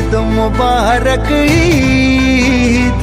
ঈদ মুবারক, ঈদ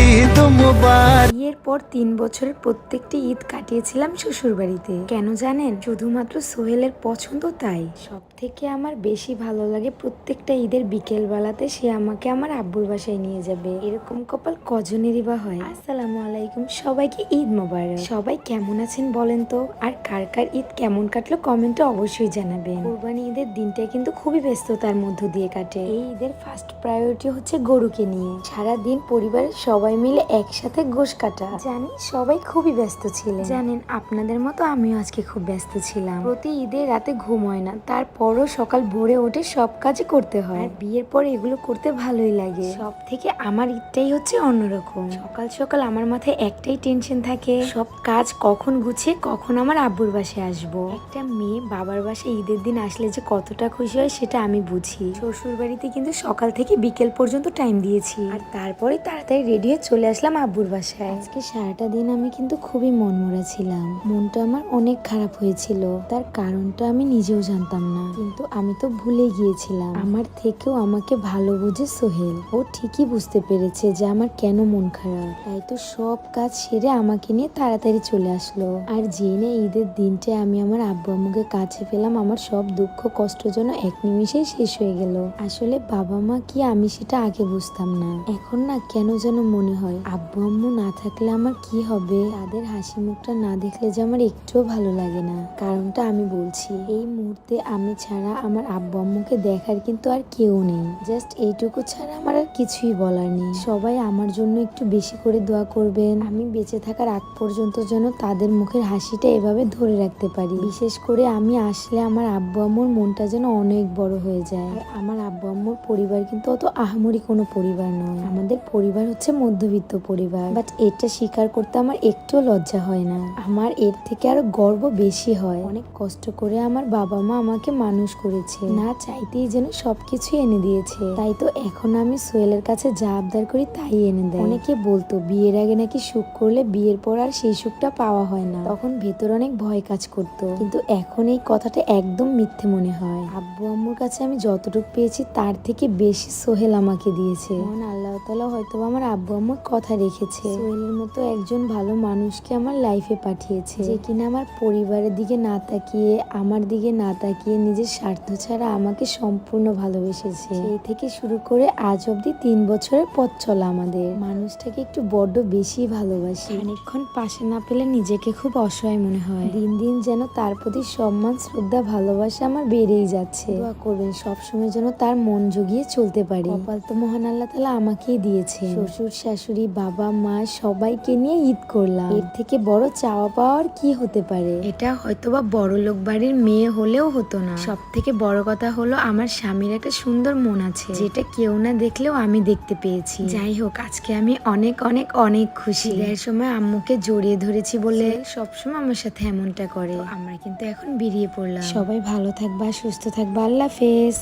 ঈদ মুবারক। বিয়ের পর 3 বছরের প্রত্যেকটি ঈদ কাটিয়েছিলাম শ্বশুর বাড়িতে। কেন জানেন? শুধুমাত্র সোহেলের পছন্দ তাই। সব থেকে আমার বেশি ভালো লাগে প্রত্যেকটা ঈদের বিকেল বেলাতে সে আমাকে আমার আব্বুর বাসায় নিয়ে যাবে। এরকম কপাল কজনেরই বা হয়। আসসালামু আলাইকুম, সবাইকে ঈদ মোবারক। সবাই কেমন আছেন বলেন তো? আর কার কার ঈদ কেমন কাটলো কমেন্টে অবশ্যই জানাবেন। কুরবানি ঈদের দিনটা কিন্তু খুবই ব্যস্ততার মধ্য দিয়ে কাটে। এই ঈদের ফার্স্ট প্রায়োরিটি হচ্ছে গরুকে নিয়ে। সারা দিন পরিবারের সবাই মিলে একসাথে গোশ কাটা। জানি সবাই খুবই ব্যস্ত ছিলেন। জানেন আপনাদের মতো আমিও আজকে খুব ব্যস্ত ছিলাম। প্রতি ঈদের রাতে ঘুম হয় না, তারপরও সকাল ভোরে উঠে সব কাজই করতে হয়। আর বিয়ের পর এগুলো করতে ভালোই লাগে। সব থেকে আমার ঈদটাই হচ্ছে অন্যরকম। সকাল সকাল আমার মাথায় একটাই টেনশন থাকে, সব কাজ কখন গুছিয়ে কখন আমার আব্বুর বাসায় আসবো। একটা মেয়ে বাবার বাসায় ঈদের দিন আসলে যে কতটা খুশি হয় সেটা আমি বুঝি। শ্বশুর বাড়িতে কিন্তু সকাল থেকে বিকেল পর্যন্ত টাইম দিয়েছি, আর তারপরে তাড়াতাড়ি রেডি হয়ে চলে আসলাম আব্বুর বাসায়। আজকে সারাটা দিন আমি কিন্তু খুবই মনমরা ছিলাম। মনটা আমার অনেক খারাপ হয়েছিল, তার কারণটা আমি নিজেও জানতাম না, কিন্তু আমি তো ভুলে গিয়েছিলাম। আমার থেকেও আমাকে ভালো বোঝে সোহেল। ও ঠিকই বুঝতে পেরেছে যে আমার কেন মন খারাপ, তাই তো সব কাজ সেরে আমাকে নিয়ে তাড়াতাড়ি চলে আসলো। আর জেনে ঈদের দিনটা আমি আমার আব্বু আম্মুকে কাছে পেলাম, আমার সব দুঃখ কষ্ট যেন এক নিমিষেই শেষ হয়ে গেল। আসলে বাবা মা কি আমি সেটা আগে বুঝতাম না, এখন না কেন যেন মনে হয় আব্বু আম্মু না থাকলে আমার কি হবে। তাদের হাসি মুখটা না দেখলে যে আমার একটুও ভালো লাগে না। কারণটা আমি বলছি, এই মুহূর্তে আমি ছাড়া আমার আব্বু আম্মুকে দেখার কিন্তু আর কেউ নেই। জাস্ট এইটুকু ছাড়া আমার আর কিছুই বলার নেই। সবাই আমার জন্য একটু বেশি করে দোয়া করবেন, আমি বেঁচে থাকার আগ পর্যন্ত যেন তাদের মুখের হাসিটা এভাবে ধরে রাখতে পারি। বিশেষ করে আমি আসলে আমার আব্বু আম্মুর মনটা যেন অনেক বড় হয়ে যায়। আর আমার আব্বু আম্মুর পরিবার কিন্তু অত আহামরি কোনো পরিবার নয়। আমাদের পরিবার হচ্ছে মধ্যবিত্ত পরিবার, বাট এটা স্বীকার করতে আমার একটুও লজ্জা হয় না। আমার এর থেকে আরো গর্ব বেশি হয়। অনেক কষ্ট করে আমার বাবা মা আমাকে মানুষ করেছে, না চাইতেই যেন সবকিছু এনে দিয়েছে। তাই তো এখন আমি সোহেলের কাছে যা আবদার করি তাই এনে দেয়। অনেকে বলতো বিয়ের আগে নাকি সুখ করলে বিয়ের পর আর সেই সুখটা পাওয়া হয় না, তখন ভেতর অনেক ভয় কাজ করতো, কিন্তু এখন এই কথাটা একদম মিথ্যে মনে হয়। আব্বু আম্মুর কাছে আমি যতটুকু পেয়েছি তার থেকে বেশি সোহেল আমাকে দিয়েছে। মহান আল্লাহ তাআলা হয়তো আমার আব্বু আম্মুর কথা রেখেছে। সোহেলের মতো একজন ভালো মানুষকে আমার লাইফে পাঠিয়েছে, যে কিনা আমার পরিবারের দিকে না তাকিয়ে, আমার দিকে না তাকিয়ে নিজের স্বার্থ ছাড়া আমাকে সম্পূর্ণ ভালোবেসেছে। সেই থেকে শুরু করে আজ অব্দি 3 বছরের পথ চলা আমাদের। মানুষটাকে একটু বড্ড বেশি ভালোবাসি। খানিকক্ষণ পাশে না পেলে নিজেকে খুব অসহায় মনে হয়। দিন দিন যেন তার প্রতি সম্মান শ্রদ্ধা ভালোবাসা আমার বেড়েই যাচ্ছে। দোয়া করবেন সবসময় যেন তার মন জুগিয়ে চলতে পারি। কপাল তো মহান আল্লাহ তাআলা আমাকেই দিয়েছে। শ্বশুর শাশুড়ি বাবা মা সবাইকে নিয়ে ঈদ করলাম, এর থেকে বড় চাওয়া পাওয়ার কি হতে পারে। এটা হয়তোবা বড় লোক বাড়ির মেয়ে হলেও হতো না। সব থেকে বড় কথা হলো আমার স্বামীর একটা সুন্দর মন আছে, যেটা কেউ না দেখলেও আমি দেখতে পেয়েছি। যাই হোক, আজকে আমি অনেক অনেক অনেক খুশি। এর সময় আম্মুকে জড়িয়ে ধরেছি বলে সবসময় আমার সাথে এমনটা করে। আমরা কিন্তু এখন বেরিয়ে পড়লাম। সবাই ভালো থাকবা, সুস্থ থাকবা, আল্লাহ হাফেজ।